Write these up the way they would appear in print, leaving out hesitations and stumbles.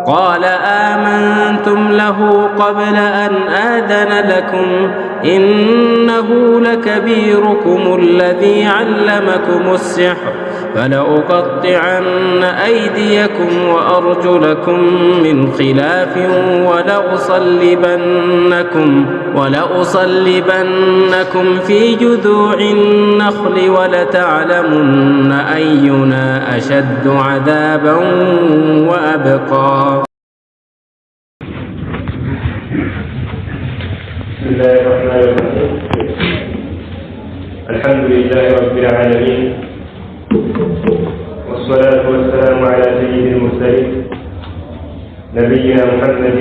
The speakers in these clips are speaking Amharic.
قال آمنتم له قبل أن آذن لكم إنه لكبيركم الذي علمكم السحر فلأقطعن أيديكم وأرجلكم من خلاف ولأصلبنكم في جذوع النخل ولتعلمن أينا أشد عذابا وأبقى. بسم الله الرحمن الرحيم. الحمد لله رب العالمين، والصلاة والسلام على سيد المرسلين نبينا محمد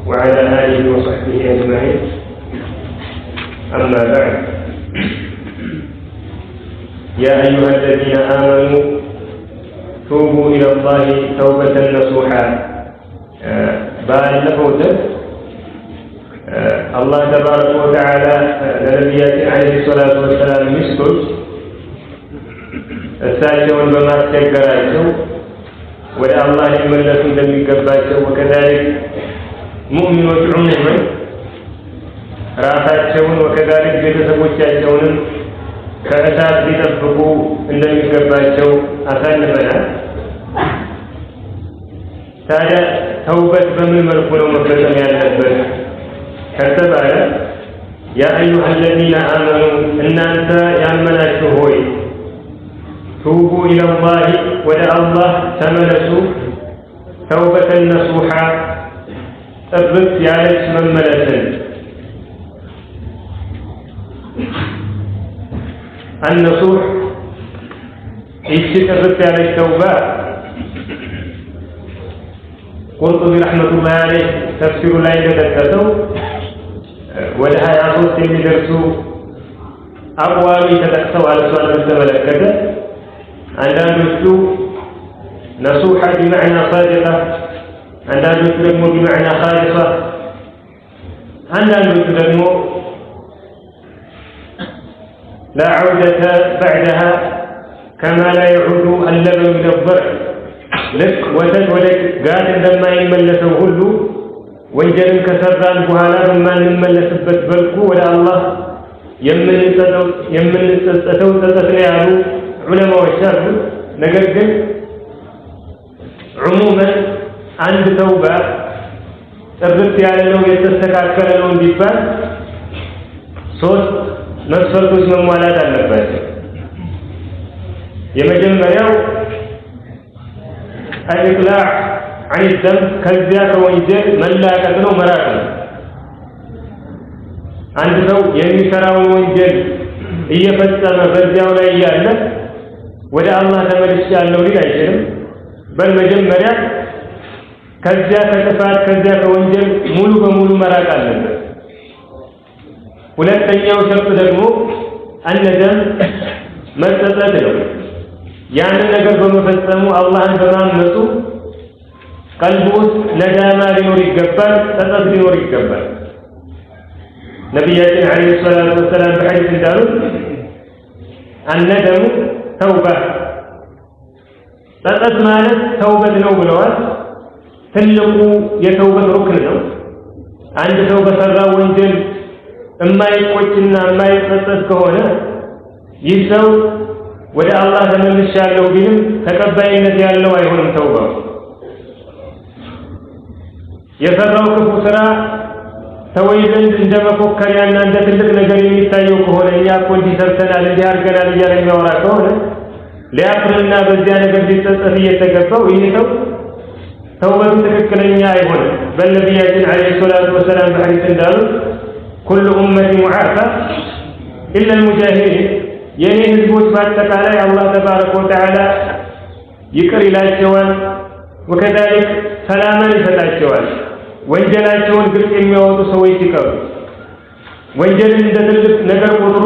وعلى آله وصحبه أجمعين. أما بعد، يا أيها الذين آمنوا توبوا إلى الله توبة نصوحا. ባለፈው አላህ ተባረከ ወተዓላ ለነቢያችን አለይሂ ሰላቱ ወሰላም ሚስቶች እሳቸውን በማስቸገራቸው ወደ አላህ ሊመለሱ እንደሚገባቸው ወከዛሊክ ሙእሚኖች ዑሙመን ራሳቸውን ወከዛሊክ ቤተሰቦቻቸውንም ከእሳት ሊጠብቁ እንደሚገባቸው አሳልፈናል። ታዲያ ተውበት በምን መልኩ ነው መፈጸም ያለበት ከተባለ ያ አዩሃ አለዚነ አመኑ እናንተ ያመናችሁ ሆይ ቱቡ ኢለላህ ወደ አላህ ተመለሱ ተውበተን ነሱሓ ጥርት ያለች መመለስን። አነሱሕ ይቺ ጥርት ያለች ተውባ ቁርጡቢ ረሕመቱላሂ ዐለይህ ተፍሲሩ ላይ እንደጠቀሰው ወደ 23 የሚደርሱ አቅዋሚ ተጠቅሰዋል። እሷን በተመለከተ አንዳንዶቹ ነሱሓ ቢመዕና ሳዲቃ፣ አንዳንዶቹ ደግሞ ቢመዕና ኻሊሳ፣ አንዳንዶቹ ደግሞ ላ ዐውደተ በዕደሃ ከማ ላ የዑዱ አለበኑ ኢለ ضርዕ። ልክ ወተት ወደ ጋት እንደማይመለሰው ሁሉ ወንጀልን ከሰራን በኋላ በማንመለስበት መልኩ ወደ አላህ የምንጸጸተው ጸጸት ነው ያሉ ዑለማዎች አሉ። ነገር ግን ዑሙመን አንድ ተውባ ጥርት ያለ ነው የተስተካከለ ነው እንዲባል 3 መስፈርቶች መሟላት አለባቸው። የመጀመሪያው الإقلاع عن الذنب ከዚያ ከወንጀል መላቀቅ ነው፣ መራቅ ነው። አንድ ሰው የሚሰራውን ወንጀል እየፈጸመ በዚያው ላይ ያለ ወደ አላህ ተመልሻለሁ ሊል አይችልም። በል መጀመሪያ ከዚያ ከጥፋት ከዚያ ከወንጀል ሙሉ በሙሉ መራቅ አለበት። ሁለተኛው ሸርጥ ደግሞ አነደም መጸጸት ነው። ያንን ነገር በመፈጸሙ አላህን በማመፁ ቀልቡ ውስጥ ነዳማ ሊኖር ይገባል፣ ጸጸት ሊኖር ይገባል። ነቢያችን አለይሂ ሰላቱ ወሰላም በሐዲስ እንዳሉት አነደሙ ተውባ፣ ጸጸት ማለት ተውበት ነው ብለዋል። ትልቁ የተውበት ሩክን ነው። አንድ ሰው በሰራው ወንጀል የማይቆጭና የማይጸጸት ከሆነ ይህ ሰው ወደ አላህ ተመልሻለሁ ቢልም ተቀባይነት ያለው አይሆንም ተውባው። የሰራው ክፉ ስራ ሰዎች ዘንድ እንደ መፎከሪያና እንደ ትልቅ ነገር የሚታየው ከሆነ እኛ እኮ እንዲህ ሰርተናል እንዲህ አድርገናል እያለ የሚያወራ ከሆነ ሊያፍርና በዚያ ነገር ሊጸጸት እየተገባው ይህ ሰው ተውበቱ ትክክለኛ አይሆንም። በነቢያችን አለይሂ ሰላቱ ወሰላም በሐዲስ እንዳሉት ኩሉ ኡመቲ ሙዓፋ ኢላ አልሙጃሂሪን፣ የኔ ህዝቦች በአጠቃላይ አላህ ተባረከ ወተዓላ ይቅር ይላቸዋል፣ ወከዛሊክ ሰላምን ይሰጣቸዋል። ወንጀላቸውን ግልጽ የሚያወጡ ሰዎች ሲቀሩ ወንጀልን እንደ ትልቅ ነገር ቆጥሮ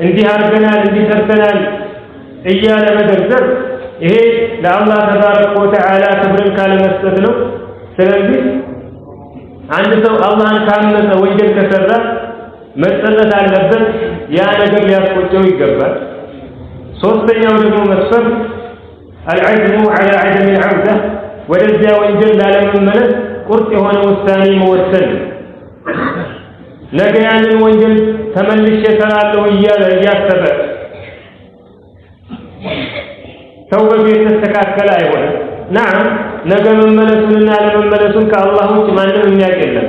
እንዲህ አድርገናል እንዲህ ሰርተናል እያለ መደርደር ይሄ ለአላህ ተባረከ ወተዓላ ክብርን ካለመስጠት ነው። ስለዚህ አንድ ሰው አላህን ካመፀ ወንጀል ከሰራ መጸጸት አለበት። ያ ነገር ሊያስቆጨው ይገባል። ሶስተኛው ደግሞ መስፈርት አልዐዝሙ ዐላ ዐደም አልዐውዳ ወደዚያ ወንጀል ላለመመለስ ቁርጥ የሆነ ውሳኔ መወሰን ነገ ያንን ወንጀል ተመልሼ እሰራለሁ እያሰበ ተውበቱ የተስተካከለ አይሆንም። ናም ነገ መመለሱንና ለመመለሱን ከአላህ ውጭ ማንም የሚያውቅ የለም።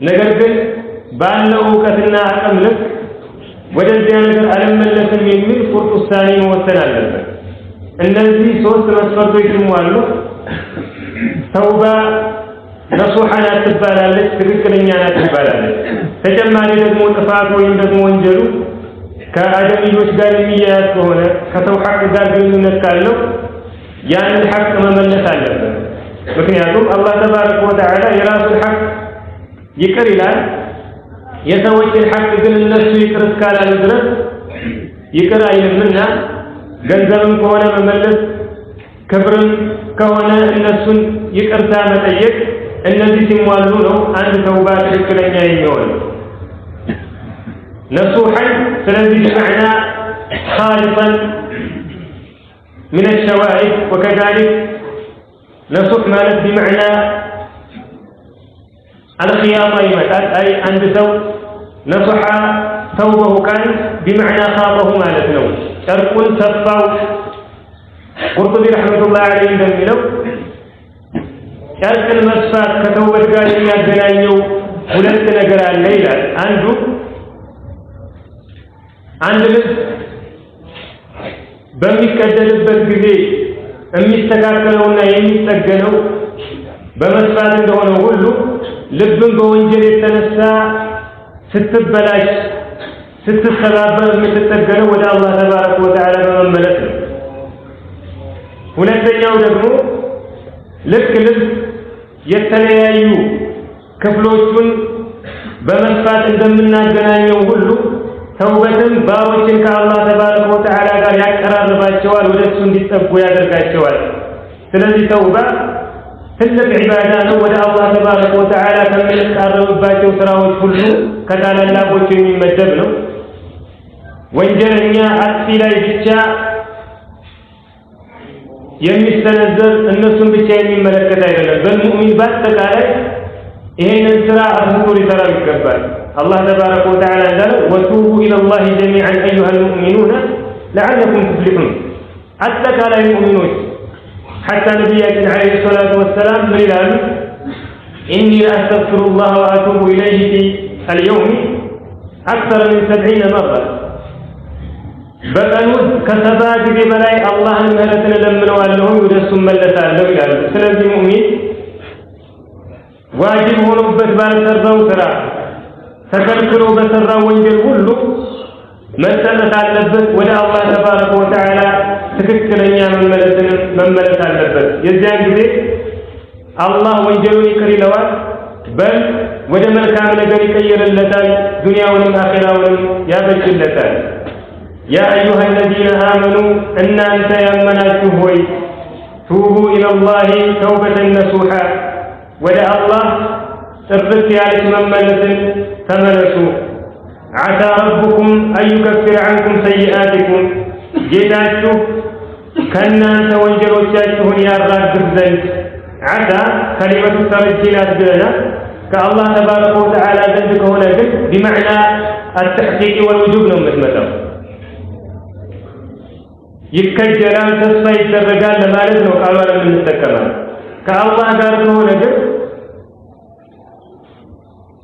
ነገር ግን ባለው ዕውቀትና አቅም ልክ ወደዚያ ነገር አልመለስም የሚል ቁርጥ ውሳኔ መወሰን አለበት። እነዚህ ሶስት መስፈርቶች ይሟሉ ተውባ ነሱሐ ናት ትባላለች፣ ትክክለኛ ናት ትባላለች። ተጨማሪ ደግሞ ጥፋት ወይም ደግሞ ወንጀሉ ከአደሚዎች ጋር የሚያያዝ ከሆነ ከሰው ሐቅ ጋር ግንኙነት ካለው ያንን ሐቅ መመለስ አለበት። ምክንያቱም አላህ ተባረከ ወተዓላ የራሱን ሐቅ ይቅር ይላል፣ የሰዎችን ሐቅ ግን እነሱ ይቅር እስካላሉ ድረስ ይቅር አይልምና ገንዘብም ከሆነ መመለስ፣ ክብርም ከሆነ እነሱን ይቅርታ መጠየቅ፣ እነዚህ ሲሟሉ ነው አንድ ተውባ ትክክለኛ የሚሆነው ነሱሐን። ስለዚህ بمعنى خالصا من الشوائب، وكذلك نصح ማለት بمعنى الخياطة ይመጣል። أي አንድ ሰው ነሱሐ ተውበሁ ካን بمعنى خاطه ማለት ነው። ጨርቁን ሰፋው። ቁርጡቢ ረሕመቱላህ ዐለይሂ እንደሚለው ጨርቅን መስፋት ከተውበት ጋር የሚያገናኘው ሁለት ነገር አለ ይላል። አንድ ልብስ በሚቀደድበት ጊዜ የሚስተካከለውና የሚጠገነው በመስፋት እንደሆነ ሁሉ ልብን በወንጀል የተነሳ ስትበላሽ ስትሰባበር የምትጠገነው ወደ አላህ ተባረከ ወተዓላ በመመለስ ነው። ሁለተኛው ደግሞ ልክ ልብስ የተለያዩ ክፍሎቹን በመስፋት እንደምናገናኘው ሁሉ ተውበትም ባሮችን ከአላህ ተባረከ ወተዓላ ጋር ያቀራርባቸዋል፣ ወደሱ እንዲጠጉ ያደርጋቸዋል። ስለዚህ ተውባ ትልቅ ዒባዳ ነው። ወደ አላህ ተባረከ ወተዓላ ከምንቃረብባቸው ስራዎች ሁሉ ከታላላቆቹ የሚመደብ ነው። ወንጀለኛ አጥፊ ላይ ብቻ የሚሰነዘር እነሱን ብቻ የሚመለከት አይደለም። በሙእሚን በአጠቃላይ ይሄንን ስራ አስቦ ሊሰራው ይገባል። አላህ ተባረከ ወተዓላ እንዳለው ወቱቡ ኢለላሂ ጀሚዐን አዩሀል ሙእሚኑነ ለዐለኩም ትፍሊሑን። አጠቃላይ ሙእሚኖች ሐታ ነቢያችን ዐለይሂ ሰላቱ ወሰላም ምን ይላሉ? ኢኒ ለአስተግፊሩላህ ወአቱቡ ኢለይሂ ፊ አልየውሚ አክተረ ሚን 70 መራ። በቀን ውስጥ ከ70 ጊዜ በላይ አላህን ምህረትን እለምነዋለሁ፣ ወደ እሱ እመለሳለሁ ይላሉ። ስለዚህ ሙእሚን ዋጅብ ሆኖበት ባልሰራው ስራ ተከልክሎ በሰራው ወንጀል ሁሉ መሰጠት አለበት። ወደ አላህ ተባረከ ወተዓላ ትክክለኛ መመለስ አለበት። የዚያን ጊዜ አላህ ወንጀሉን ይቅር ይለዋል፣ በል ወደ መልካም ነገር ይቀይርለታል፣ ዱንያውንም አኺራውንም ያበጅለታል። ያ አዩሃ አለዚነ አመኑ እናንተ ያመናችሁ ሆይ ቱቡ ኢለላሂ ተውበተን ነሱሐ ወደ አላህ ጥርት ያለች መመለስን ተመለሱ። ዓሳ ረቡኩም አንዩከፍረ ዐንኩም ሰይአቲኩም ጌታችሁ ከእናንተ ወንጀሎቻችሁን ያራግፍ ዘንድ። ዓሳ ከሊመቱ ተረጂ ናት ብለናል። ከአላህ ተባረከ ወተዓላ ዘንድ ከሆነ ግን ቢመዕና አተሕቂቅ ወልውጁብ ነው የምትመጣው። ይከጀላል፣ ተስፋ ይደረጋል ለማለት ነው ቃሏን የምንጠቀማል። ከአላህ ጋር ከሆነ ግን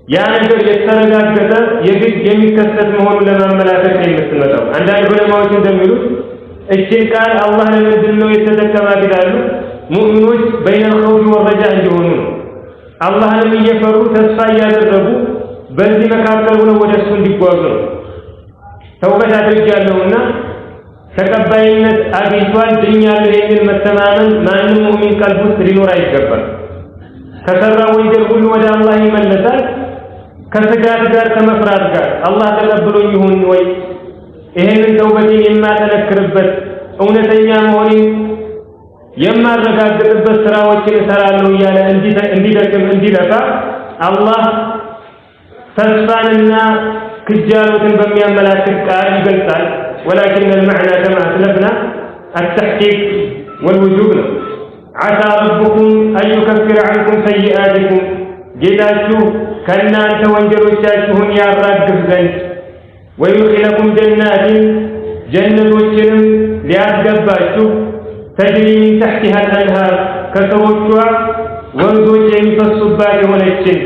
ያ ነገር የተረጋገጠ የግድ የሚከሰት መሆኑን ለማመላከት ነው የምትመጣው። አንዳንድ ዑለማዎች እንደሚሉት እችን ቃል አላህ ለምንድን ነው የተጠቀማት ይላሉ። ሙእሚኖች በይነል ኸውፊ ወረጃ እንዲሆኑ ነው። አላህንም እየፈሩ ተስፋ እያደረጉ በዚህ መካከል ሆነው ወደ እሱ እንዲጓዙ ነው። ተውበት አድርጌያለሁና ተቀባይነት አግኝቷል ድኛለሁ የሚል መተማመን ማንም ሙእሚን ቀልብ ውስጥ ሊኖር አይገባም። ከሰራ ወንጀል ሁሉ ወደ አላህ ይመለሳል ከስጋት ጋር ከመፍራት ጋር። አላህ ተቀብሎኝ ይሁን ወይ ይሄንን ተውበቴን የማጠነክርበት እውነተኛ መሆኔን የማረጋግጥበት ስራዎችን እሰራለሁ እያለ እንዲደክም እንዲለፋ አላህ ተስፋንና ክጃሎትን በሚያመላክት ቃል ይገልጻል። ولكن المعنى كما أسلفنا التحقيق والوجوب ነው። عسى ربكم أن يكفر عنكم سيئاتكم ጌታችሁ ከእናንተ ወንጀሎቻችሁን ያራግፍ ዘንድ ويدخلكم جنات ጀነቶችንም ሊያስገባችሁ تجري من تحتها الأنهار ከስሮቿ ወንዞች የሚፈሱባት የሆነችን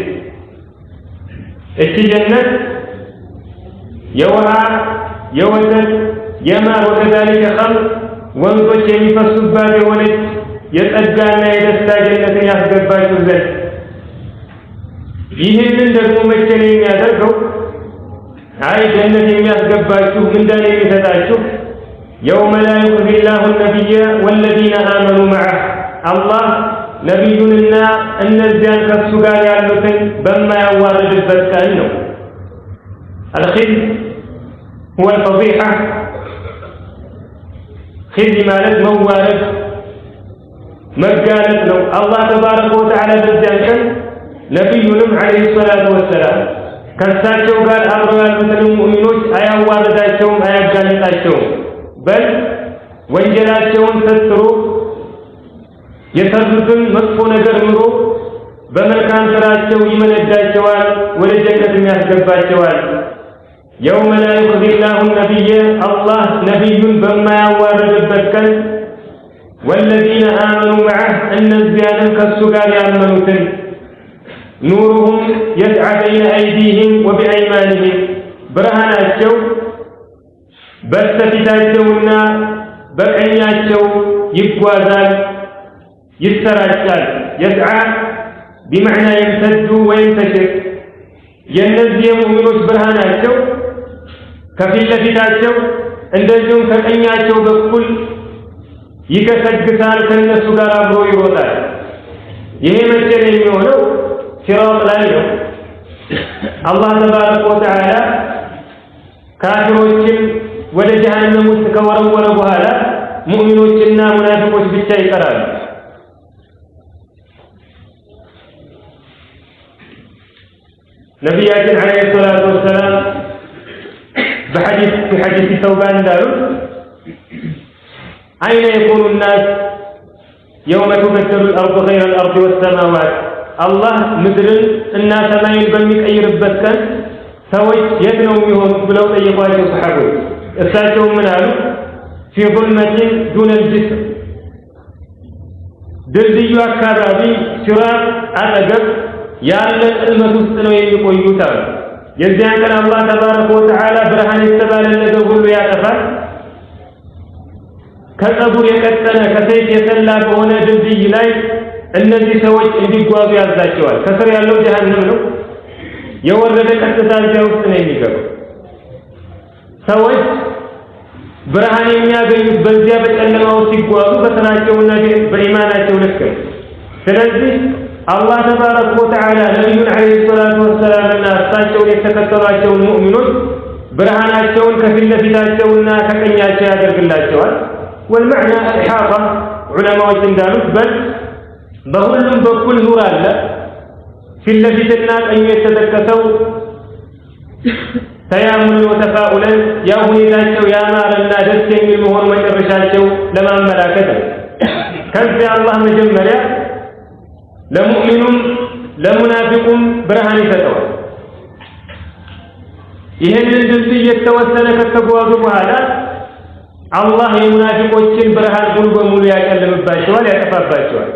እቺ ጀነት የውሃ የወተት የማር ወከዛሊከ ኸምር ወንዞች የሚፈሱባት የሆነች የጸጋና የደስታ ጀነትን ያስገባችሁ ዘንድ ይህንን ደግሞ መቼ ነው የሚያደርገው? አይ ጀነት የሚያስገባችሁ ምንዳን የሚሰጣችሁ يوم لا يخزي الله النبي والذين آمنوا معه الله نبينا أن الزيان كالسجار يعلمون بما يوارد البكان الخزي هو الفضيحة خزي مالك موارد مجالت له الله تبارك وتعالى بالزيان كان نبينا عليه الصلاة والسلام كالساتشو قال أبرا المؤمنون أيا وارداتهم أيا جانتاتهم بل ወንጀላቸውን ሰጥሮ የሰሩትን መጥፎ ነገር ምሮ በመልካም ስራቸው ይመነዳቸዋል ወደ ጀነት የሚያስገባቸዋል يوم لا يخزي الله النبي الله نبي بما يواردበት ቀን والذين آمنوا معه أن الزيادة كالسجار يأمنوትን نورهم يسعى بين أيديهم وبأيمانهم برهاناتቸው በስተፊታቸውና በቀኛቸው ይጓዛል ይሰራጫል يسعى بمعنى يمتد وينتشر የነዚህ ሙእሚኖች ብርሃናቸው ከፊት ለፊታቸው እንደዚሁም ከቀኛቸው በኩል ይከሰግሳል ከነሱ ጋር አብሮ ይሮጣል ይሄ መቼ ነው የሚሆነው ሲራጥ ላይ ነው አላህ ተባረከ ወተዓላ ካፊሮችን ወደ ጀሃነም ውስጥ ከወረወረ በኋላ ሙእሚኖችና ሙናፊቆች ብቻ ይቀራሉ ነብያችን አለይሂ ሰላቱ ወሰላም في حديث ثوبان دارو أين يكون الناس يوم تبدل الأرض غير الأرض والسماوات الله مثل الناس ما يبنيك أي ربك سوي يدنو يهون بلو طيقوا صحابه እሳቸው ምን አሉ في ظلمة دون الجسر ድልድዩ አካባቢ ሲራጥ አጠገብ ያለ ጽልመት ውስጥ ነው የሚቆዩት አሉ የዚያን ቀን አላህ ተባረከ ወተዓላ ብርሃን የተባለ ነገር ሁሉ ያጠፋል ከጸጉር የቀጠነ ከሰይፍ የሰላ በሆነ ድልድይ ላይ እነዚህ ሰዎች እንዲጓዙ ያዛቸዋል ከስር ያለው ጀሃነም ነው የወረደ ቀጥታ እዚያ ውስጥ ነው የሚገባው ሰዎች ብርሃን የሚያገኙት በዚያ በጨለማው ሲጓዙ በስራቸውና በኢማናቸው ልክ ነው ስለዚህ አላህ ተባረከ ወተዓላ ነብዩን አለይሂ ሰላቱ ወሰላምና እሳቸውን የተከተሏቸውን ሙእሚኖች ብርሃናቸውን ከፊት ለፊታቸውና ከቀኛቸው ያደርግላቸዋል والمعنى إحاطة علماء እንዳሉት በል በሁሉም በኩል ኑር አለ ፊት ለፊትና ቀኝ የተተከተው ተያሙን ወተፋኡለን ያ ሁኔታቸው ያማረና ደስ የሚል መሆኑ መጨረሻቸው ለማመላከት ከዚህ አላህ መጀመሪያ ለሙእሚኑም ለሙናፊቁም ብርሃን ይሰጠዋል ይሄንን ድልድይ የተወሰነ ከተጓዙ በኋላ አላህ የሙናፊቆችን ብርሃን ሙሉ በሙሉ ያጨልምባቸዋል ያጠፋባቸዋል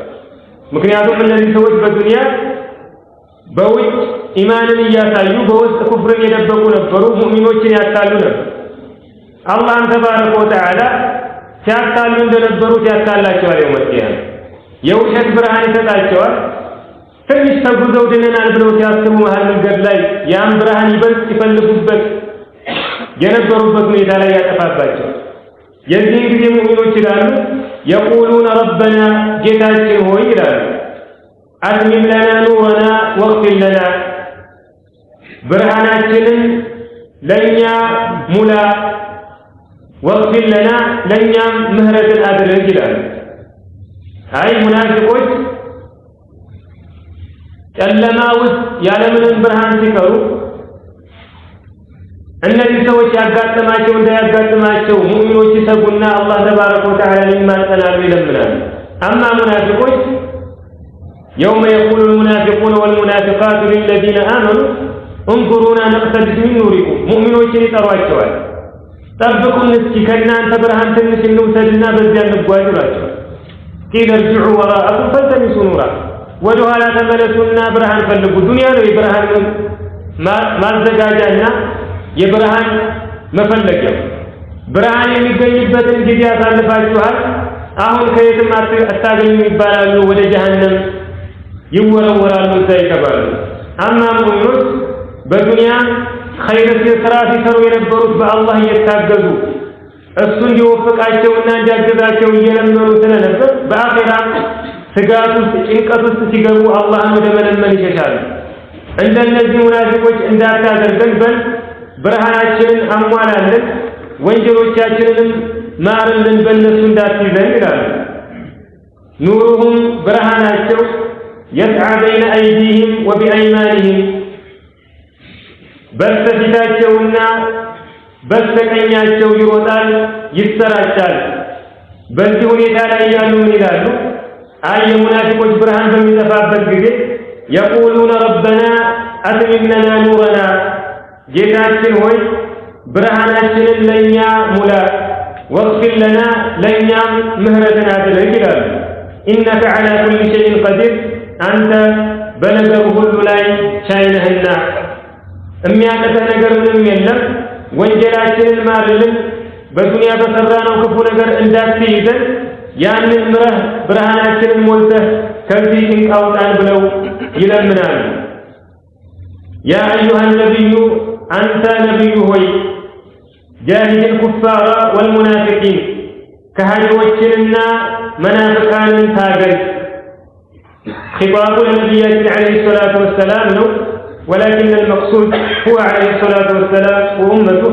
ምክንያቱም እነዚህ ሰዎች በዱንያ በውጭ ኢማንን እያሳዩ በውስጥ ኩፍርን የደበቁ ነበሩ ሙእሚኖችን ያታሉ ነበር አላህ ተባረከ ወተዓላ ሲያታሉ እንደነበሩት ያታላቸዋል የውመቲያ የውሸት ብርሃን ይሰጣቸዋል ትንሽ ተጉዘው ድነናል ብለው ሲያስቡ መሃል መንገድ ላይ ያን ብርሃን ይበልጥ ይፈልጉበት የነበሩበት ሁኔታ ላይ ያጠፋባቸዋል የዚህ ጊዜ ሙእሚኖች ይላሉ يقولون ربنا ጌታችን ሆይ ይላሉ أتمم لنا نورنا واغفر لنا برهاناتنا لنيا ملا واغفر لنا لنيا مهرة الأدرج الآن هاي منافقون كلما وس يعلمون برهان سكروا الذي سوى شاكات ما شو ده ياكات ما شو مؤمنون يسبون الله تبارك وتعالى مما تنال من المنام أما منافقون يوم يقول المنافقون والمنافقات للذين آمنوا انظرونا نقتبس من نوركم مؤمنون يطرواቸዋል ጠብቁን እስኪ ከእናንተ ብርሃን ትንሽ እንውሰድና በዚያ እንጓዝ ይላቸዋል ቂል እርጅዑ ወራአኩም ፈልተሚሱ ኑራ ወደ ኋላ ተመለሱና ብርሃን ፈልጉ ዱንያ ነው የብርሃን ማዘጋጃና የብርሃን መፈለጊያ ብርሃን የሚገኝበትን ጊዜ አሳልፋችኋል አሁን ከየትም አታገኙ ይባላሉ ወደ ጀሃነም ይወረወራሉ ሳይቀበሉ አማ ሙእሚኖች በዱንያ ኸይር ስራ ሲሰሩ የነበሩት በአላህ እየታገዙ እሱ እንዲወፍቃቸውና እንዲያግዛቸው እየለመኑ ስለነበር በአኺራ ስጋት ውስጥ ጭንቀት ውስጥ ሲገቡ አላህን ወደ መለመን ይሸሻሉ እንደነዚህ ሙናፊቆች እንዳታደርገን በል ብርሃናችንን አሟላልን ወንጀሎቻችንንም ማርልን በእነሱ እንዳትይዘን ይላሉ ኑሩሁም ብርሃናቸው يسعى بين أيديهم وبأيمانهم በስተፊታቸውና በስተቀኛቸው ይሮጣል ይሰራጫል በዚህ ሁኔታ ላይ ያሉ ምን ይላሉ አይ የሙናፊቆች ብርሃን በሚጠፋበት ጊዜ يقولون ربنا أتمم لنا نورنا ጌታችን ሆይ ብርሃናችንን ለኛ ሙላ واغفر لنا ለኛም ምህረትን አድርግ ይላሉ إنك على كل شيء قدير አንተ በነገር ሁሉ ላይ ቻይ ነህና የሚያቀተህ ነገር ምንም የለም ወንጀላችንን ማርልን በዱንያ በሰራነው ክፉ ነገር እንዳትይዘን ያንን ምረህ ብርሃናችንን ሞልተህ ከዚህ ጭንቅ አውጣን ብለው ይለምናሉ ያ አዩሃ ነቢዩ አንተ ነቢዩ ሆይ ጃሂድ الكفار والمنافقين ከሃዲዎችንና መናፍቃንን ታገል خطاب النبي عليه الصلاة والسلام ولكن المقصود هو عليه الصلاة والسلام وأمته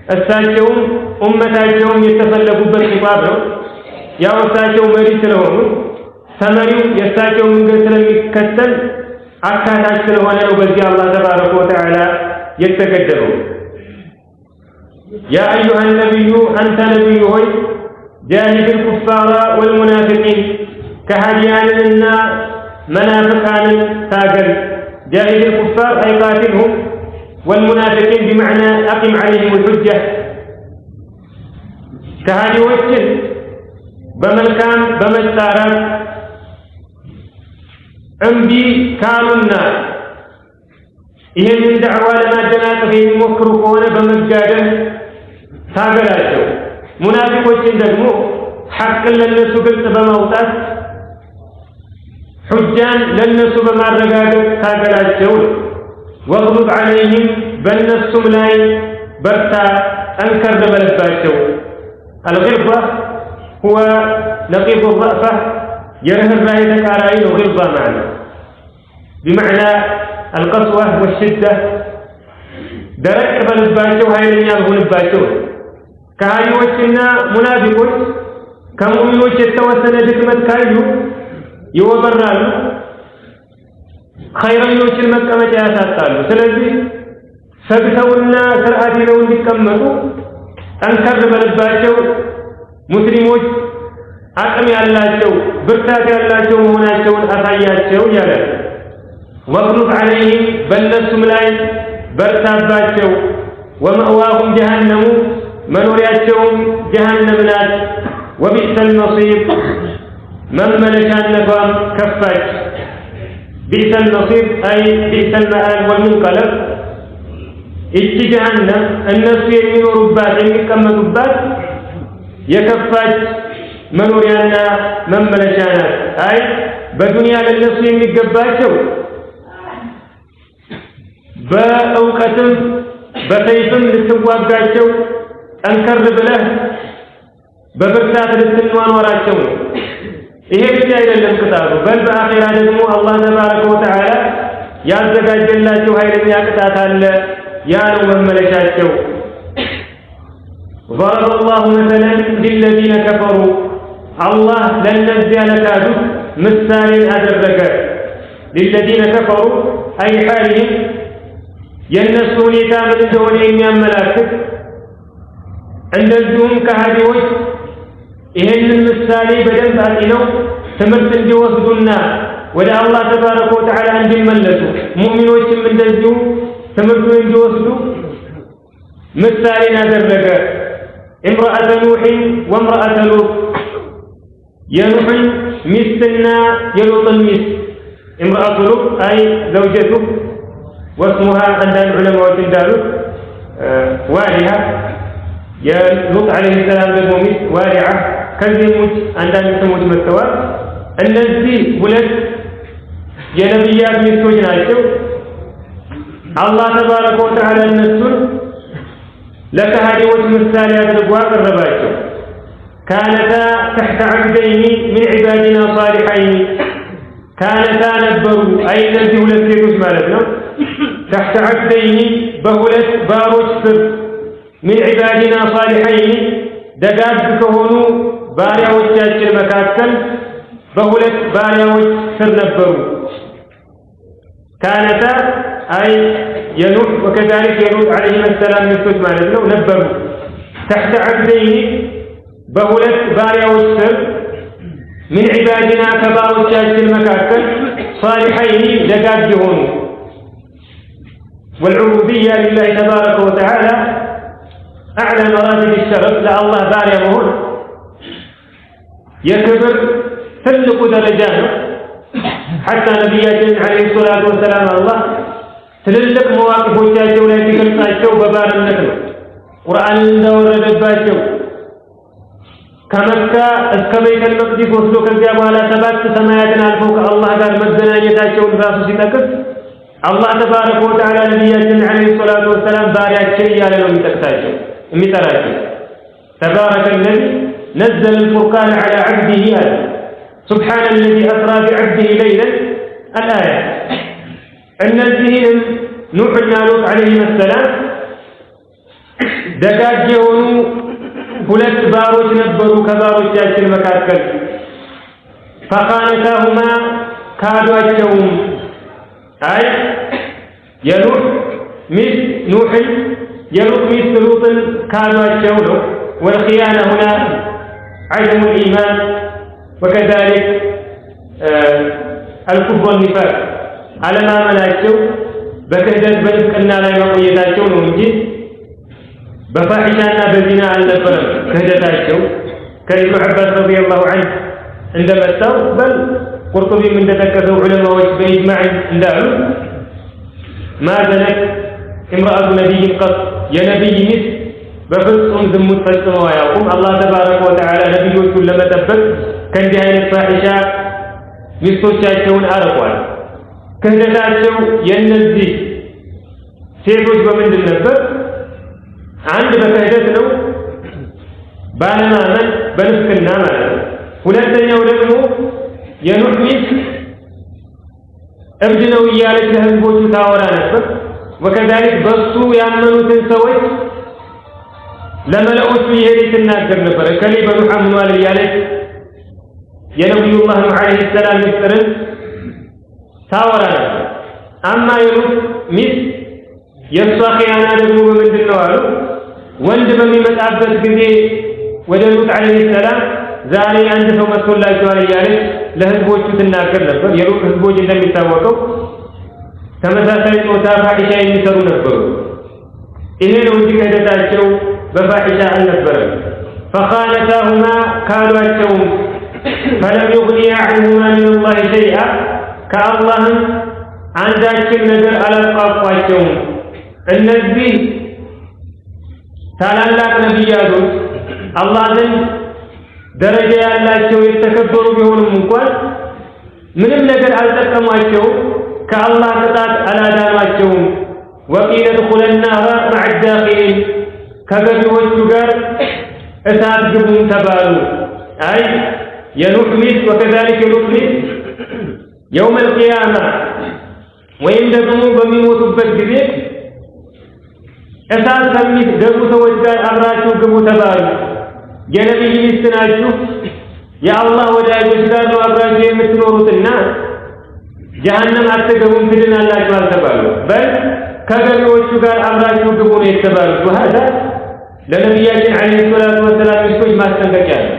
الساجون أمتاجهم يتفلقوا بالخطاب يا وساجون مريس لهم ثمريو يساجون من قتل المكتل أكاد أشتر هنا وبزي الله تبارك وتعالى يتقدرون يا أيها النبي أنت نبي هوي جاهد الكفار والمنافقين كهدياننا منافقان تاجر جاهد الكفار أي قاتلهم والمنافقين بمعنى أقم عليهم الحجة كهدي وجه بملكان بمستارات أمبي كانوا الناس إهن دعوة لما جنات فيهم وكركون بمجاده تاجراته منافق وجه دمو حق للناس قلت بموتات حجان للناس بمارقاقب تاقلاቸው واغضب عليهم በእነሱም ላይ በርታ አንከር በለባቸው الغلظة هو نقيض الرأفة يرهب تكاراي الغلظة معنى بمعنى القسوة والشدة درك በልባቸው ኃይለኛ ሆነባቸው ከሃዲዎችና ሙናፊቆች ከሙእሚኖች የተወሰነ ድክመት ካዩ ይወበራሉ ኸይረኞችን መቀመጫ ያሳጣሉ ስለዚህ ሰግተውና ስርዓት ይዘው እንዲቀመጡ ጠንከር በልባቸው ሙስሊሞች አቅም ያላቸው ብርታት ያላቸው መሆናቸውን አሳያቸው ያለ ወቅሉብ عليهم በእነሱም ላይ በርታባቸው ወመእዋሁም ጀሃነሙ መኖሪያቸውም ጀሃነም ናት وبئس النصير መመለሻነቷም ከፋች بئس النصير أي بئس المآل والمنقلب እቺ ጀሃነም እነሱ የሚኖሩባት የሚቀመጡባት የከፋች መኖሪያና መመለሻ ናት አይ በዱንያ ለነሱ የሚገባቸው በእውቀትም በሰይፍም ልትዋጋቸው ጠንከር ብለህ በብርታት ልትኗኗራቸው ነው ይሄ ብቻ አይደለም ቅጣቱ በል በአኺራ ደግሞ አላህ ተባረከ ወተዓላ ያዘጋጀላቸው ኃይለኛ ቅጣት አለ ያ ነው መመለሻቸው ضرب الله مثلا للذين كفروا الله لنزل لكادوا مثال أدرك للذين كفروا أي حالهم ينسون يتامل دونهم من ملاكت عند الزوم كهدوش إهن المثالي بدل فاتنوا ትምህርት እንዲወስዱና ወደ አላህ ተባረከ ወተዓላ እንዲመለሱ ሙእሚኖችም እንደዚሁ ትምህርቱን እንዲወስዱ ምሳሌን አደረገ። امرأة نوح وامرأة لوط የኑህ ሚስትና የሉጥ ሚስት امرأة لوط أي زوجته واسمها عند العلماء እንዳሉት ዋሊሃ የሉጥ عليه السلام ደግሞ ሚስት ዋሊዓ ከዚህም ውጭ አንዳንድ ስሞች መጥተዋል። እነዚህ ሁለት የነቢያት ሚስቶች ናቸው። አላህ ተባረከ ወተዓላ እነሱን ለከሃዲዎች ምሳሌ አድርጎ አቀረባቸው። ካነታ ተሕተ ዐብደይኒ ሚን ዒባዲና ሷሊሐይኒ ካነታ ነበሩ አይ እነዚህ ሁለት ሴቶች ማለት ነው። ተሕተ ዐብደይኒ በሁለት ባሮች ስር ሚን ዒባዲና ሷሊሐይኒ ደጋግ ከሆኑ ባሪያዎቻችን መካከል በሁለት ባሪያዎች ስር ነበሩ። ካነታ አይ የኑህ ወከዛሊክ የሉጥ ዐለይሂ ሰላም ሚስቶች ማለት ነው ነበሩ። ተሕተ ዐብደይኒ በሁለት ባሪያዎች ስር ሚን ዒባዲና ከባሮቻችን መካከል ሷሊሐይኒ ደጋግ የሆኑ ወልዑቡድያ ሊላሂ ተባረከ ወተዓላ አዕላ መራቲብ ሸረፍ ለአላህ ባሪያ መሆን የክብር ትልቁ ደረጃ ነው። ሐታ ነቢያችን ዐለይሂ ሰላቱ ወሰላም አላህ ትልልቅ መዋቅፎቻቸው ላይ ሲገልጻቸው በባርነት ነው። ቁርአንን እንዳወረደባቸው ከመካ እስከ ቤተል መቅዲስ ወስዶ ከዚያ በኋላ 7 ሰማያትን አልፈው ከአላህ ጋር መገናኘታቸውን ራሱ ሲጠቅስ አላህ ተባረከ ወተዓላ ነቢያችን ዐለይሂ ሰላቱ ወሰላም ባሪያችን እያለ ነው የሚጠራቸው። ተባረከ الذي نزل الفرقان على عبده سبحان الذي أسرى بعبده ليلا الآية እነዚህንም ኑህና ሉጥ ዐለይሂ ሰላም ደጋግ የሆኑ ሁለት ባሮች ነበሩ ከባሮቻችን መካከል። ፈኻነታሁማ ካዷቸውም አይ የኑህ ሚስት ኑህን የሉጥ ሚስት ሉጥን ካዷቸው ነው። ወልኺያና ሁና ዐደሙ ልኢማን ወከዛሊክ አልኩፍር ወኒፋቅ አለማመናቸው በክህደት በንፍቅና ላይ መቆየታቸው ነው እንጂ በፋሒሻና በዚና አልነበረም ክህደታቸው። ከኢብኑ ዐባስ ረዲየላሁ ዐንሁ እንደመጣው በል ቁርጡቢም እንደጠቀሰው ዑለማዎች በኢጅማዕ እንዳሉ ማ ዘነት እምረአቱ ነቢይን ቀጥ የነቢይ ሚስት በፍጹም ዝሙት ፈጽመው አያውቁም። አላህ ተባረከ ወተዓላ ነቢዮቹን ለመጠበቅ ከእንዲህ አይነት ፋሒሻ ሚስቶቻቸውን አርቋል። ክህደታቸው የእነዚህ ሴቶች በምንድን ነበር? አንድ በክህደት ነው፣ ባለማመን በንፍቅና ማለት ነው። ሁለተኛው ደግሞ የኑህ ሚስት እብድ ነው እያለች ለህዝቦቹ ታወራ ነበር። ወከዛሊክ በሱ ያመኑትን ሰዎች ለመለኮቹ እየሄደች ትናገር ነበር። እከሌ በኑህ አምኗል እያለች የነቢዩላህ ኑህ ዐለይሂ ሰላም ሚስጥርን ታወራ ነበር። አማ የሉጥ ሚስት የእሷ ኺያና ደግሞ በምንድን ነው አሉ? ወንድ በሚመጣበት ጊዜ ወደ ሉጥ ዐለይሂ ሰላም ዛሬ አንድ ሰው መጥቶላችኋል እያለች ለህዝቦቹ ትናገር ነበር። የሉጥ ህዝቦች እንደሚታወቀው ተመሳሳይ ጾታ ፋሒሻ የሚሰሩ ነበሩ። ይሄ ነው እንጂ ክህደታቸው በፋሒሻ አልነበረም። ፈኻነታሁማ ካሏቸውም ፈለም ዩግኒያ ዐንሁማ ሚነላሂ ሸይአ ከአላህም አንዳችም ነገር አላቋቋቸውም። እነዚህ ታላላቅ ነቢያቶች አላህ ዘንድ ደረጃ ያላቸው የተከበሩ ቢሆኑም እንኳን ምንም ነገር አልጠቀሟቸውም፣ ከአላህ ቅጣት አላዳኗቸውም። ወቂለ ድኹለ ናራ መዐ ዳኺሊን ከገቢዎቹ ጋር እሳት ግቡም ተባሉ። አይ የኑህ ሚስት ወከዛሊክ የሉጥ ሚስት የውመል ቂያማ ወይም ደግሞ በሚሞቱበት ጊዜ እሳት ከሚገቡ ሰዎች ጋር አብራችሁ ግቡ ተባሉ። የነቢይ ሚስት ናችሁ፣ የአላህ ወዳጆች ጋር ነው አብራችሁ የምትኖሩትና ጀሀነም አትገቡም ትድናላችሁ አልተባሉ። በል ከገቢዎቹ ጋር አብራችሁ ግቡ ነው የተባሉት። ወሀዛ ለነቢያችን ዐለይሂ ሰላቱ ወሰላም ሚስቶች ማስጠንቀቂያ ነው።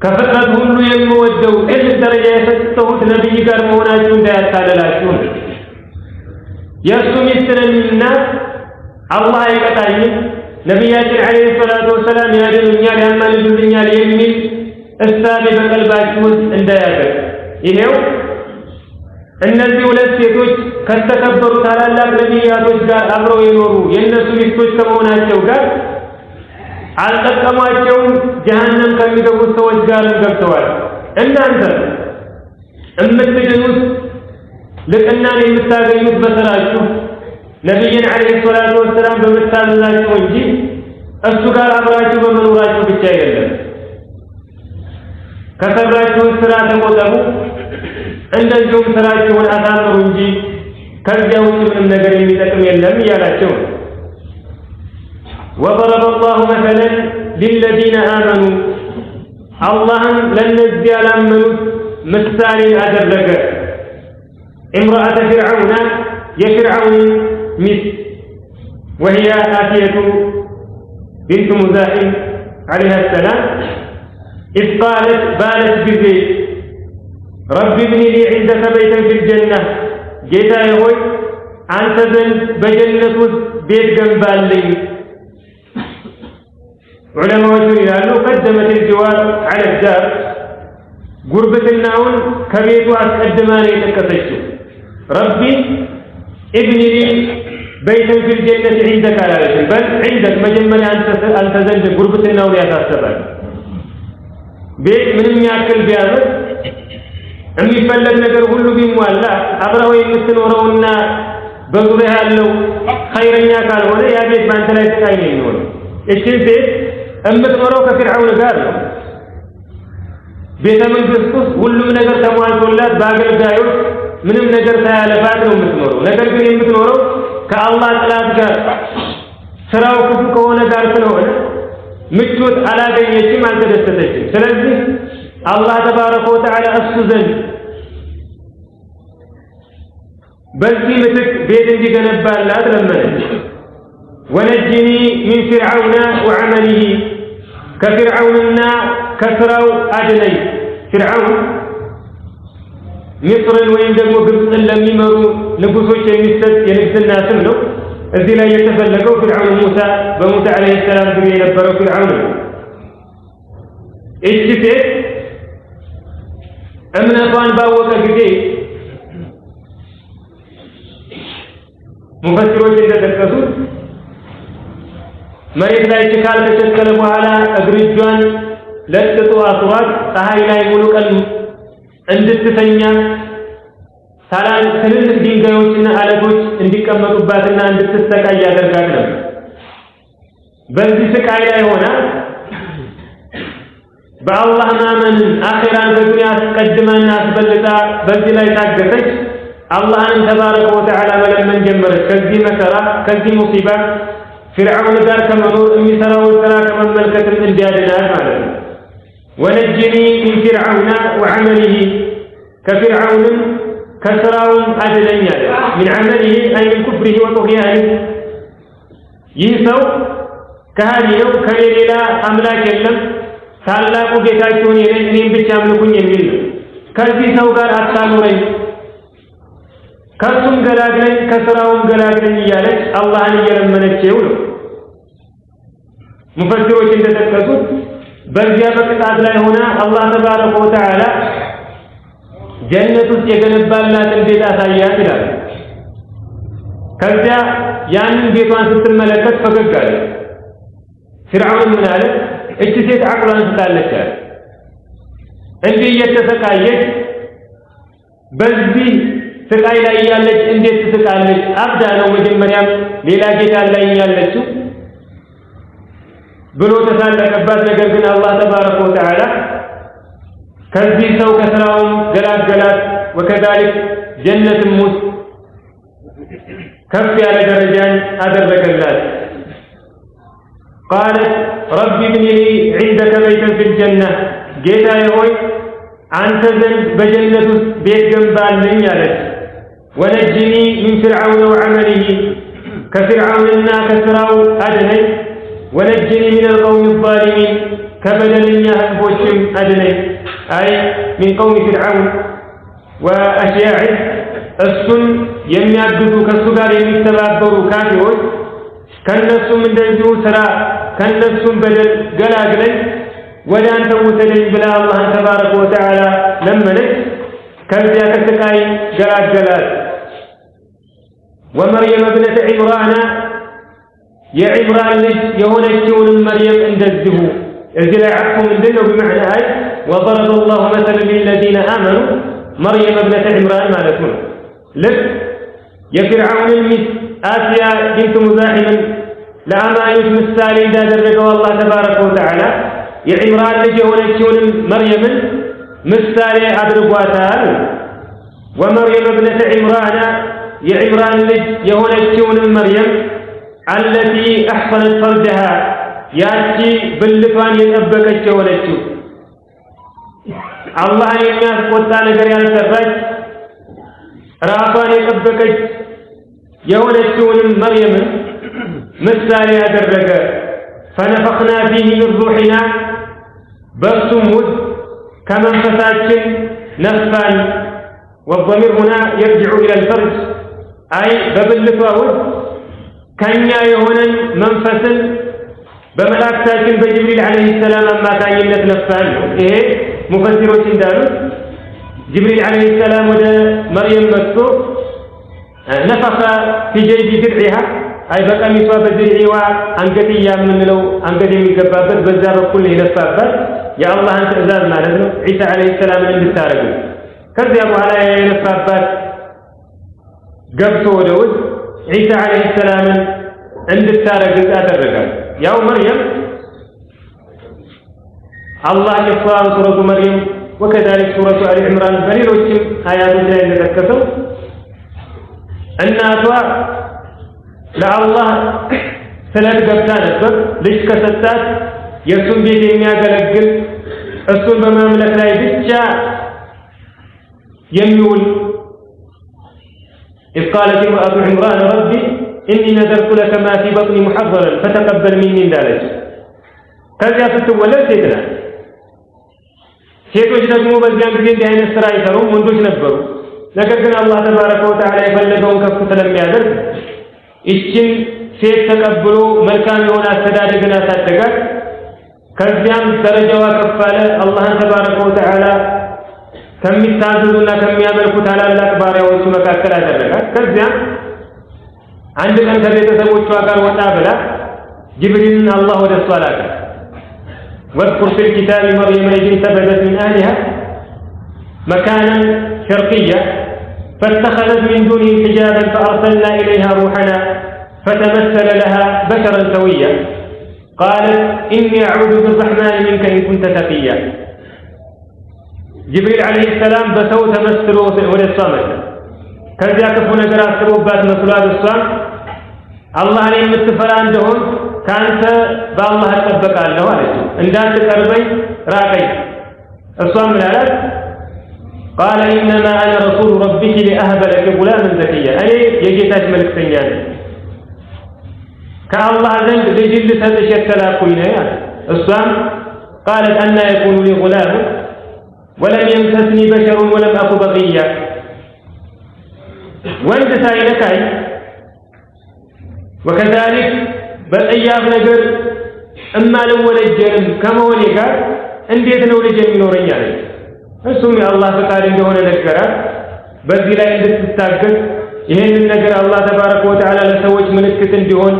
ከፍጥረት ሁሉ የምወደው ትልቅ ደረጃ የሰጠሁት ነብይ ጋር መሆናችሁ እንዳያታለላችሁ። የእሱ ሚስት ነኝና አላህ አይቀጣኝም፣ ነቢያችን ዓለይሂ ሰላቱ ወሰላም ያድኑኛል ያማልዱልኛል የሚል እሳቤ በቀልባችሁ ውስጥ እንዳያደርግ። ይሄው እነዚህ ሁለት ሴቶች ከተከበሩ ታላላቅ ነቢያቶች ጋር አብረው የኖሩ የእነሱ ሚስቶች ከመሆናቸው ጋር አልጠቀሟቸውም፣ ጀሃነም ከሚገቡት ሰዎች ጋር ገብተዋል። እናንተ የምትድኑት ልቅናን የምታገኙት በስራችሁ ነቢይን ዓለይሂ ሰላቱ ወሰላም በመታዘዛችሁ እንጂ እሱ ጋር አብራችሁ በመኖራችሁ ብቻ አይደለም። ከሰራችሁት ስራ ተቆጠቡ፣ እንደዚሁም ስራችሁን አሳምሩ እንጂ ከዚያ ውጭ ምንም ነገር የሚጠቅም የለም እያላቸው ነው። وضرب الله مثلا للذين آمنوا اللهم لنزي لمنوت مثال أدرك امرأة فرعون يفرعون مثل وهي آتية بنت مزاحم عليها السلام إذ قالت بالت بالبيت رب ابن لي عندك بيتا في الجنة جيتا يقول أنت بجنة بيت جنبال لي علماء يقولون قدمت الجوار على الدار قربة الناون كبيت وأتقدماني تكتشف ربي ابن لي بيتا في الجنة عندك على شيء بل عندك مجمّل أنت زند قربة الناون يا تاسبان بيت من يأكل بيابت የሚፈለግ ነገር ሁሉ ቢሟላ አብረው የምትኖረውና በዙሪያ ያለው ኸይረኛ ካልሆነ ያ ቤት ባንተ ላይ ተቃይ ነው የሚሆነው። እቺ ቤት የምትኖረው ከፍርዓውን ጋር ነው። ቤተ መንግስት ውስጥ ሁሉም ነገር ተሟልቶላት በአገልጋዮች ምንም ነገር ሳያለፋት ነው የምትኖረው። ነገር ግን የምትኖረው ከአላህ ጥላት ጋር ስራው ክፉ ከሆነ ጋር ስለሆነ ምቾት አላገኘችም፣ አልተደሰተችም። ስለዚህ አላህ ተባረከ ወተዓላ እሱ ዘንድ በዚህ ምትክ ቤት እንዲገነባላት ለመነች። ወነጅኒ ሚን ፊርዓውነ ወዐመሊሂ ከፊርዓውንና ከስራው አድነኝ። ፊርዓውን ሚስርን ወይም ደግሞ ግብፅን ለሚመሩ ንጉሶች የሚሰጥ የንግስና ስም ነው። እዚህ ላይ የተፈለገው ፊርዓውን በሙሳ ዓለይሂ ሰላም ጊዜ የነበረው ፊርዓውን ነው። እቺ ሴት እምነቷን ባወቀ ጊዜ ሙፈሲሮች እንደጠቀሱት መሬት ላይ ችካል ከቸከለ በኋላ እግርጇን ለጥጦ አስሯት ፀሐይ ላይ ሙሉ ቀን እንድትተኛ ትልልቅ ድንጋዮችና አለቶች እንዲቀመጡባትና እንድትሰቃይ ያደርጋት ነበር። በዚህ ስቃይ ላይ ሆና በአላህ ማመንን አኺራን በዱንያ አስቀድማና አስበልጣ በዚህ ላይ ታገሰች። አላህን ተባረከ ወተዓላ መለመን ጀመረች። ከዚህ መከራ ከዚህ ሙሲባ ፊርዓውን ጋር ከመኖር የሚሰራውን ስራ ከመመልከትም እንዲያድናት ማለት ነው። ወነጅኒ ሚን ፊርዓውነ ወዐመሊሂ ከፊርዓውንም ከስራውም አድነኝ አለ። ሚን ዐመሊሂ አይ ሚን ኩፍሪሂ ወጡግያኒሂ ይህ ሰው ከሃዲ ነው፣ ከኔ ሌላ አምላክ የለም፣ ታላቁ ጌታችሁን እኔን ብቻ አምልኩኝ የሚል ነው። ከዚህ ሰው ጋር አታኑረኝ፣ ከሱም ገላግለኝ፣ ከስራውም ገላግለኝ እያለች አላህን እየለመነችው ነው። ሙፈሲሮች እንደጠቀሱት በዚያ በቅጣት ላይ ሆና አላህ ተባረከ ወተዓላ ጀነት ውስጥ የገነባላትን ቤት አሳያት ይላል። ከዚያ ያንን ቤቷን ስትመለከት ፈገግ አለ። ፊርዓውን ምን አለ? እቺ ሴት አቅሏን ስታለች አለ። እንዲህ እየተሰቃየች በዚህ ስቃይ ላይ ያለች እንዴት ትስቃለች? አብዳ ነው መጀመሪያም ሌላ ጌታ ላይ ያለችው ብሎ ተሳለቀባት። ነገር ግን አላህ ተባረከ ወተዓላ ከዚህ ሰው ከስራውም ገላገላት። ወከዛሊክ ጀነትም ውስጥ ከፍ ያለ ደረጃን አደረገላት። ቃለት ረቢ ብኒ ሊ ዒንደከ በይተን ፊል ጀና ጌታዬ ሆይ አንተ ዘንድ በጀነት ውስጥ ቤት ገንባልኝ አለች። ወነጅኒ ሚን ፊርዓውን ወዐመሊሂ ከፊርዓውንና ከስራው አድነኝ። ወነጅኒ ሚነል ቀውሚ ዛሊሚን كبدلنيا هنبوشم أدني أي من قوم فرعون وأشياعه السن يمياددوا كالسجار يميتبابروا كافرون كالنفس من دنجو سرا كالنفس بدل قلاقلي ولا أنت وتدين بلا الله تبارك وتعالى لمنك كالزيا كالسكاي قلاقلات ومريم ابنة عمران يا عمران لج يهونشون مريم عند الزهو الزلا عفو من دنه بمعنى أي وضرب الله مثلا للذين آمنوا مريم ابنة عمران ما لكم لك يا فرعون المس آسيا بنت مزاحم لأما يجم السالي إذا درجه الله تبارك وتعالى يا عمران لج يهونشون مريم مستالي أدرقواتها ومريم ابنة عمران يا عمران لج يهونشون مريم التي أحصنت فرجها ياتي باللفان يتأبكت يهونشو الله الناس قلتان قريال سرج رافان يتأبكت يهونشون مريم مثالي أدرق فنفخنا فيه من روحنا برسمود كمن فساتش نفان والضمير هنا يرجع إلى الفرج أي ببلفاود كنيا يهونا منفسل بملاكتاكين بجبريل عليه السلام أما كان يملك نفسان إيه مفسروش دارو جبريل عليه السلام ودا مريم مكتو نفخ في جيب درعها أي بقى ميسوا بدرعها أنقتي من لو أنقتي من كبابات بزار كله نفابات يا الله أنت إزاز ما نزلوا عيسى عليه السلام من بالتارجو كذبوا على نفابات قبسوا ودود عيسى عليه السلام عند التارجو أدرجا يا مريم الله يقرأ سورة مريم وكذلك سورة آل عمران فليلوشم آيات جاء لتكسر الناتوا لا الله ثلاث قبتان أكبر ليش كستات يسون بيت إمياء قلقل السون بمملك لا يبتشا يميول إذ قالت امرأة عمران ربي إني نذرت لك ما في بطني محررا فتقبل مني ذلك كذا ستولد سيدنا ሴቶች ደግሞ በዚያን ጊዜ እንዲህ አይነት ስራ አይሰሩም ወንዶች ነበሩ ነገር ግን አላህ ተባረከ ወተዓላ የፈለገውን ከፍ ስለሚያደርግ እቺን ሴት ተቀብሎ መልካም የሆነ አስተዳደግን አሳደጋት ከዚያም ደረጃዋ ከፍ አለ አላህን ተባረከ ወተዓላ ከሚታዘዙና ከሚያመልኩ ታላላቅ ባሪያዎቹ መካከል አደረጋት ከዚያም አንድ ቀን ከቤተሰቦቿ ጋር ወጣ ብላ ጅብሪልን አላህ ወደ እሷ ላከ واذكر في الكتاب مريم إذ انتبذت من أهلها مكانا شرقيا فاتخذت من دونه حجابا فأرسلنا إليها روحنا فتمثل لها بشرا سويا قالت إني أعوذ بالرحمن منك إن كنت تقيا جبريل عليه السلام بسو تمثله ولا الصامت كذا كفونا قراءة سبوبات مسؤولات الصام الله عليه المتفر عندهم كانت بالله تطبق له عليه عندك قربي راقي الصام العلاج قال إنما أنا رسول ربك لأهب لك غلاما زكيا أي يجيتاش ملك سنيان كالله ذنب لجل سدش التلاقين الصام قالت أن يكون لي غلام ولم يمسسني بشر ولم أك بغيا وانت سائلك وكذلك በጥያፍ ነገር እማልወለጀንም ከመሆኔ ጋር እንዴት ነው ልጅ የሚኖረኛል እሱም የአላህ ፈቃድ እንደሆነ ነገራት በዚህ ላይ እንድትታገስ ይሄንን ነገር አላህ ተባረከ ወተዓላ ለሰዎች ምልክት እንዲሆን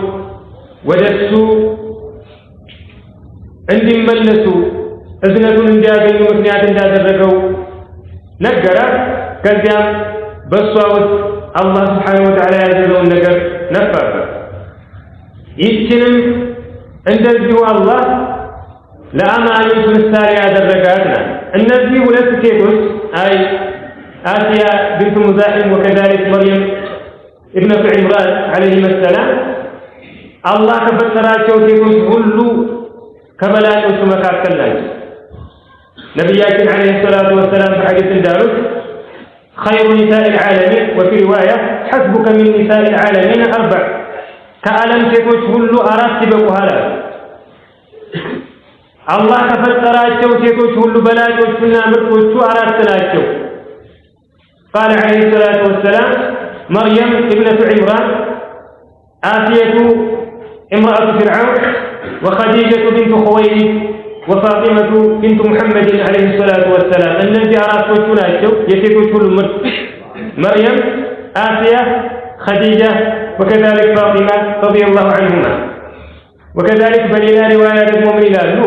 ወደሱ እንዲመለሱ እዝነቱን እንዲያገኙ ምክንያት እንዳደረገው ነገራት ከዚያም በሷ ውስጥ አላህ Subhanahu Wa Ta'ala ያዘዘውን ነገር ነፈረበት ይችንም እንደዚሁ አላህ ለአማኞች ምሳሌ ያደረጋትና እነዚህ ሁለት ሴቶች አይ آسيا بنت مزاحم وكذلك مريم ابنة عمران عليهما السلام الله كفتراቸው ሴቶች ሁሉ ከመላእክቶች መካከል ናቸው ነብያችን عليه الصلاة والسلام በሐዲስ እንዳሉት خير نساء العالمين وفي رواية حسبك من نساء العالمين أربع ከዓለም ሴቶች ሁሉ አራት ይበቁሃል አላህ ከፈጠራቸው ሴቶች ሁሉ በላጮቹና ምርጦቹ አራት ናቸው። ቃለ ዐለይሂ ሰላቱ ወሰላም መርየም ኢብነቱ ዒምራን፣ አሲየቱ امرأة فرعون، وخديجة بنت خويلد، وفاطمة بنت محمد عليه الصلاة والسلام. الذي أرادوا تناجوا يسيروا كل مريم، آسيا، خديجة، وكذلك فاطمة رضي الله عنهما. وكذلك بنينا رواية المؤمنين له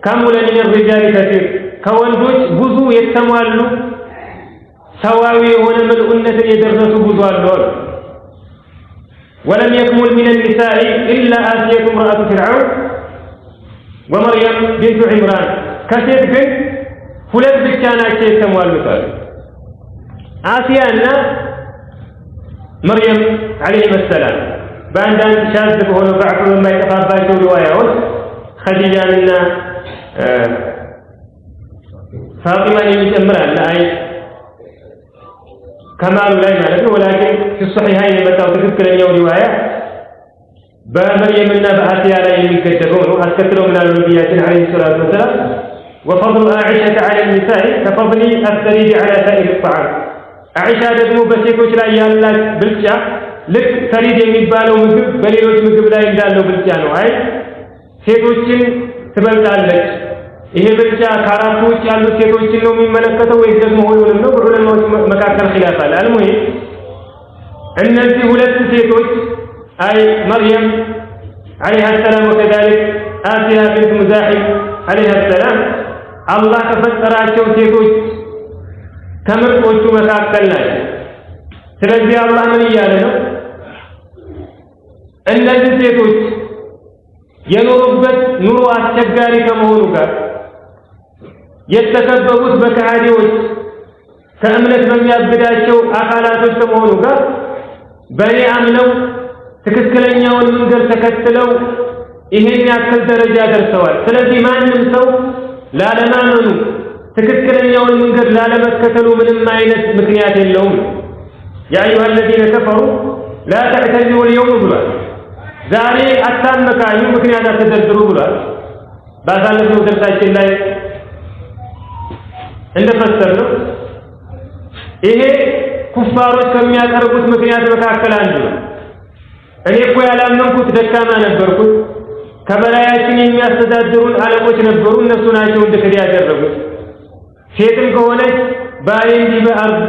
كمل من الرجال كثير كوندوج بزو يتموالوا سواوي هنا ملؤنة يدرسوا بزوال. ولم يكمل من النساء إلا آسية امرأة فرعون ومريم بنت عمران. كثير ግን ሁለት ብቻ ናቸው የተሟሉት። አሲያና መርየም አለይሂ ሰላም በአንዳንድ ሻዝ በሆነው ባዕዱ የማይጠፋባቸው ሪዋያዎች ኸዲጃንና ፋጢማን የሚጨምራል። አይ ከማሉ ላይ ማለት ነው። ወላኪን في الصحيحين የመጣው ትክክለኛው ሪዋያ በመርየምና በአሲያ ላይ የሚገደበው ነው። አስከትለው ምናሉ ነብያችን አለይሂ ሰላቱ ወሰላም وفضل عائشة على النساء كفضل الثريد على سائر الطعام. عائشة ደግሞ በሴቶች ላይ ያላት ብልጫ ልክ ሰሪድ የሚባለው ምግብ በሌሎች ምግብ ላይ እንዳለው ብልጫ ነው። አይ ሴቶችን ትበልጣለች። ይሄ ብልጫ ከአራቱ ውጭ ያሉት ሴቶችን ነው የሚመለከተው ወይስ ደግሞ ሁሉንም ነው? በዑለማዎች መካከል ኺላፍ አለ። አልሙሂም እነዚህ ሁለት ሴቶች አይ መርየም عليها السلام وكذلك آسيا بنت مزاحم عليها السلام አላህ ከፈጠራቸው ሴቶች ከምርጦቹ መካከል ናቸው። ስለዚህ አላህ ምን እያለ ነው? እነዚህ ሴቶች የኖሩበት ኑሮ አስቸጋሪ ከመሆኑ ጋር የተከበቡት በከሃዲዎች ከእምነት በሚያግዳቸው አካላቶች ከመሆኑ ጋር በእኔ አምነው ትክክለኛውን መንገድ ተከትለው ይሄን ያክል ደረጃ ደርሰዋል። ስለዚህ ማንም ሰው ላለማመኑ ትክክለኛውን መንገድ ላለመከተሉ ምንም አይነት ምክንያት የለውም። ያ አዩሃ الذين كفروا لا تعتذروا اليوم ብሏል። ዛሬ አታመካኙ፣ ምክንያት አትደርድሩ ብሏል። ባሳለፈው ደርሳችን ላይ እንደፈሰረው ይሄ ኩፋሮች ከሚያቀርቡት ምክንያት መካከል አንዱ ነው። እኔ እኮ ያላመንኩት ደካማ ነበርኩት፣ ከበላያችን የሚያስተዳድሩን አለቆች ነበሩ፣ እነሱ ናቸው እንድክድ ያደረጉት። ሴትም ከሆነች ባሌ እንዲህ በአርድ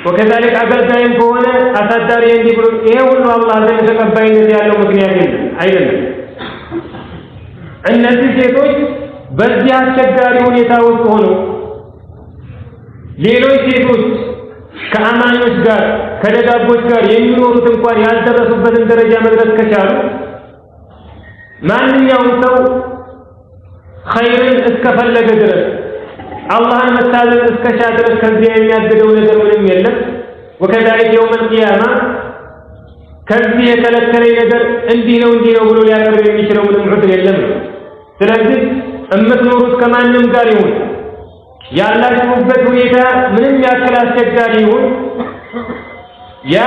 ወከዛሊክ አገልጋይም ከሆነ አሳዳሪ እንዲህ ብሎ ይሄ ሁሉ አላህ ዘንድ ተቀባይነት ያለው ምክንያት አይደለም። እነዚህ ሴቶች በዚህ አስቸጋሪ ሁኔታ ውስጥ ሆነው ሌሎች ሴቶች ከአማኞች ጋር ከደጋጎች ጋር የሚኖሩት እንኳን ያልደረሱበትን ደረጃ መድረስ ከቻሉ ማንኛውም ሰው ኸይርን እስከፈለገ ድረስ አላህን መታዘዝ እስከሻ ድረስ ከዚያ የሚያግደው ነገር ምንም የለም። ወከዛሊክ የውም القيامة ከዚህ የከለከለኝ ነገር እንዲህ ነው ብሎ ሊያቀርብ የሚችለው ምንም ዑድር የለም። ስለዚህ እምትኖሩት ከማንም ጋር ይሁን ያላችሁበት ሁኔታ ምንም ያክል አስቸጋሪ ይሁን ያ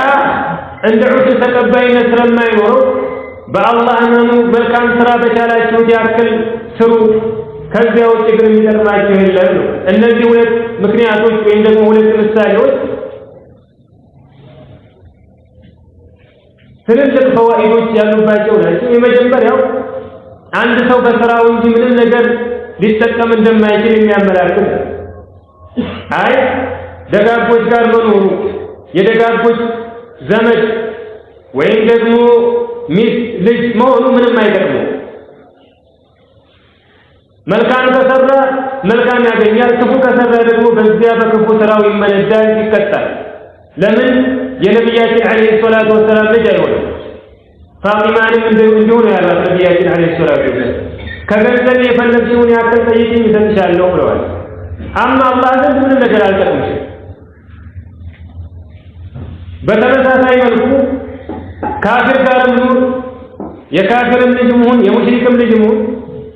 እንደ ዑድር ተቀባይነት ስለማይኖረው በአላህ እመኑ፣ መልካም ስራ በቻላችሁት ያክል ስሩ፣ ከዚያ ውጭ ግን የሚጠቅማችሁ የለም። እነዚህ ሁለት ምክንያቶች ወይም ደግሞ ሁለት ምሳሌዎች ትልልቅ ፈዋኢዶች ያሉባቸው ናቸው። የመጀመሪያው አንድ ሰው በስራው እንጂ ምንም ነገር ሊጠቀም እንደማይችል የሚያመላክት አይ ደጋጎች ጋር መኖሩ የደጋጎች ዘመድ ወይም ደግሞ ሚስት ልጅ መሆኑ ምንም አይጠቅመው። መልካም ከሰራ መልካም ያገኛል፣ ክፉ ከሰራ ደግሞ በዚያ በክፉ ስራው ይመነዳል፣ ይቀጣል። ለምን የነብያችን አለይሂ ሰላቱ ወሰላም ልጅ አይሆንም። ፋጢማንም እንዲሁ ነው ያላት ነብያችን አለይሂ ሰላቱ ወሰላም ከገንዘብ የፈለግሽውን ያክል ጠይቂኝ እሰጥሻለሁ ብለዋል። አማ አላህ ዘንድ ምንም ነገር አልጠቅምሽም። በተመሳሳይ መልኩ ካፊር ጋርም ኑር የካፊርም ልጅ ሁን የሙሽሪክም ልጅ ሁን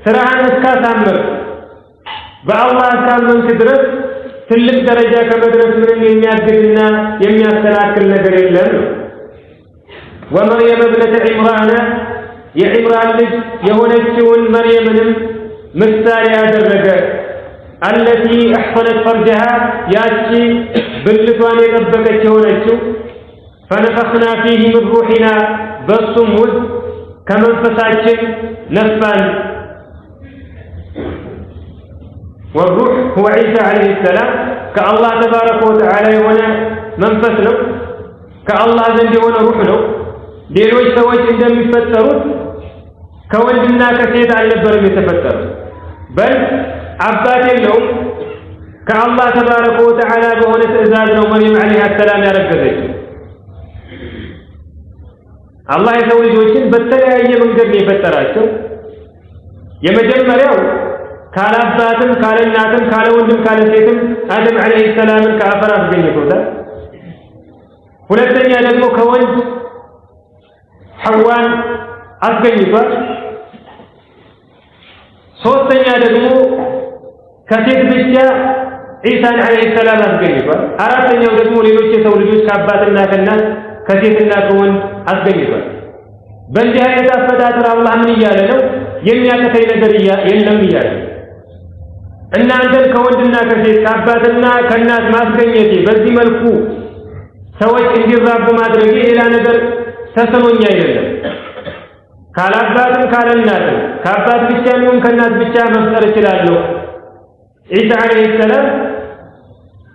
ስራህን እስካሳምር በአላህ እስካመንክ ድረስ ትልቅ ደረጃ ከመድረስ ምንም የሚያግድና የሚያስተናክል ነገር የለም። ወመርየም እብነተ ዒምራን የዒምራን ልጅ የሆነችውን መርየምንም ምሳሌ ያደረገ التي احصنت فرجها ያቺ ብልቷን የጠበቀች የሆነችው فنفخنا فيه من روحنا በሱም ውስጥ ከመንፈሳችን ነፋን والروح هو عيسى عليه السلام كالله تبارك وتعالى የሆነ መንፈስ ነው ከአላህ ዘንድ የሆነ ሩህ ነው ሌሎች ሰዎች እንደሚፈጠሩት ከወንድና ከሴት አልነበረም የተፈጠሩት በል አባት የለውም ከአላህ ተባረከ ወተዓላ በሆነ ትእዛዝ ነው መርየም አለይሃ ሰላም ያረገዘችው አላህ የሰው ልጆችን በተለያየ መንገድ ነው የፈጠራቸው የመጀመሪያው ካላባትም ካለናትም ካለወንድም ካለሴትም አደም አለይሂ ሰላምን ከአፈር አስገኝቶታል ሁለተኛ ደግሞ ከወንድ ሐዋን አስገኝቷል ሶስተኛ ደግሞ ከሴት ብቻ ኢሳን አለይሂ ሰላም አስገኝቷል አራተኛው ደግሞ ሌሎች የሰው ልጆች ከአባትና ከእናት ከሴትና ከወንድ አስገኝቷል በእንዲህ አይነት አፈጣጠር አላህ ምን እያለ ነው የሚያቀተኝ ነገር የለም እያለ እናንተን ከወንድና ከሴት ከአባትና ከእናት ማስገኘቴ በዚህ መልኩ ሰዎች እንዲራቡ ማድረጌ ሌላ ነገር ተሰኖኛ አይደለም ካላባትም ካለናትም ከአባት ብቻ ይሁን ከእናት ብቻ መፍጠር እችላለሁ ኢሳ አለይሂ ሰላም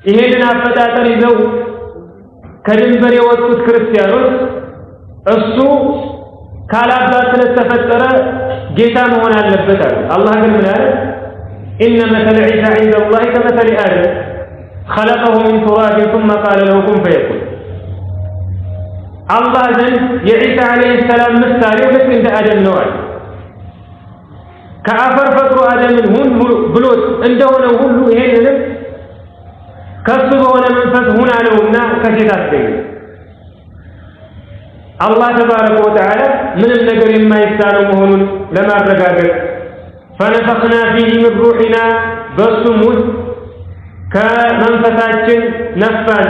ይሄንን አፈጣጠር ይዘው ከድንበር የወጡት ክርስቲያኖች እሱ ካላባት ስለተፈጠረ ጌታ መሆን አለበት አሉ አላህ ግን ምን አለ إن مثل عيسى عند الله كمثل آدم خلقه من تراب ثم قال له كن فيكون الله ዘንድ የዒሳ አለይሂ ሰላም ምሳሌው ልክ እንደ አደም ነው አለ ከአፈር ፈጥሮ አደምን ሁን ብሎት እንደሆነ ሁሉ ይሄንንም ከሱ በሆነ መንፈስ ሁን አለውና ከሴት አስገኘ አላህ ተባረከ ወተዓላ ምንም ነገር የማይሳነው መሆኑን ለማረጋገጥ فنفخنا فيه من روحنا በሱም ውስጥ ከመንፈሳችን ነፋን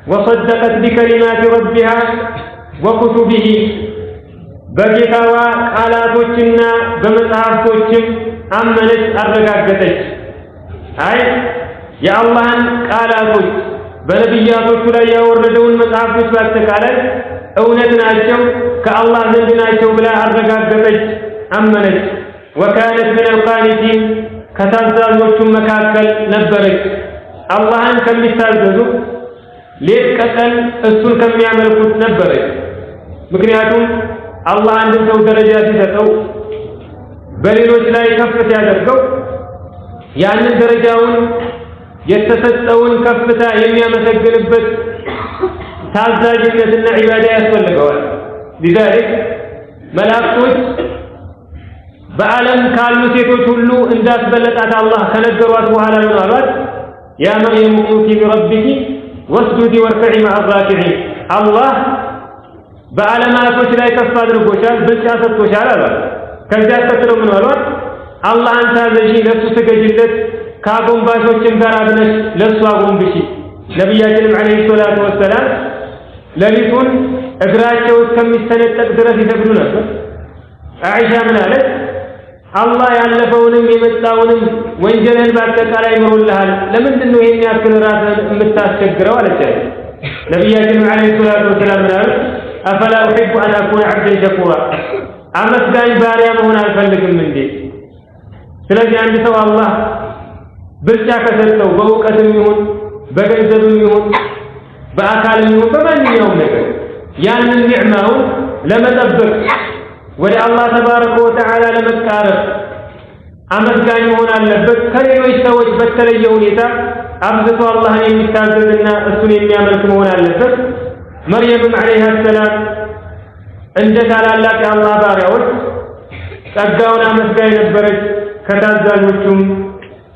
وصدقت بكلمات ربها وكتبه በጌታዋ ቃላቶችና በመጽሐፍቶችም አመነች አረጋገጠች አይ የአላህን ቃላቶች በነቢያቶቹ ላይ ያወረደውን መጽሐፎች በአጠቃላይ እውነት ናቸው ከአላህ ዘንድ ናቸው ብላ አረጋገጠች አመነች وكانت من القانتين ከታዛዦቹ መካከል ነበረች አላህን ከሚታዘዙ ሌት ቀን እሱን ከሚያመልኩት ነበረች ምክንያቱም አላህ አንድ ሰው ደረጃ ሲሰጠው በሌሎች ላይ ከፍ ሲያደርገው ያንን ደረጃውን የተሰጠውን ከፍታ የሚያመሰግንበት ታዛዥነትና ዒባዳ ያስፈልገዋል لذلك መላእክቶች በዓለም ካሉ ሴቶች ሁሉ እንዳስበለጣት አላህ ከነገሯት በኋላ ምን አሏት ያ መርየም ቁቲ ቢረቢኪ ወስጁዲ ወርከዒ መዐ ራኪዒን አላህ በዓለማቶች ላይ ከፍ አድርጎሻል ብልጫ ሰጥቶሻል አሏት ከዚያ ተከትለው ምን አሏት አላህን ታዘዢ ለሱ ስገጂለት ከአጎንባሾችም ጋር አብነሽ ለሱ አጎንብሺ ነቢያችንም ዐለይሂ ሰላቱ ወሰላም ሌሊቱን እግራቸው እስከሚሰነጠቅ ድረስ ይሰግዱ ነበር አይሻ ምን አለች አላህ ያለፈውንም የመጣውንም ወንጀልን በአጠቃላይ ምሮልሃል ለምንድን ነው ይሄን ያክል ራስህን የምታስቸግረው አለቻት ነቢያችን ዐለይሂ ሰላቱ ወሰላም አሉ አፈላ ኡሂቡ አን አኩነ ዐብደን ሸኩራ አመስጋኝ ባሪያ መሆን አልፈልግም እንዴ ስለዚህ አንድ ሰው አላህ ብልጫ ከሰጠው በእውቀትም ይሁን በገንዘብም ይሁን በአካልም ይሁን በማንኛውም ነገር ያንን ኒዕማውን ለመጠበቅ ወደ አላህ ተባረከ ወተዓላ ለመቃረብ አመስጋኝ መሆን አለበት ከሌሎች ሰዎች በተለየ ሁኔታ አብዝቶ አላህን የሚታዘዝና እሱን የሚያመልክ መሆን አለበት መርየም አለይሃ ሰላም እንደ ታላላቅ የአላህ ባሪያዎች ጸጋውን አመስጋኝ ነበረች ከታዛዦቹም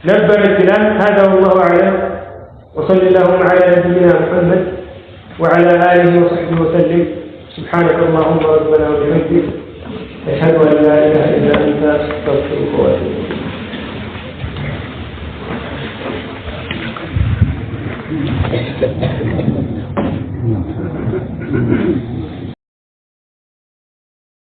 ነበረች ይላል هذا والله أعلم وصلى اللهم على نبينا محمد وعلى آله وصحبه وسلم سبحانك اللهم ربنا وبحمدك أشهد أن لا إله إلا أنت أستغفرك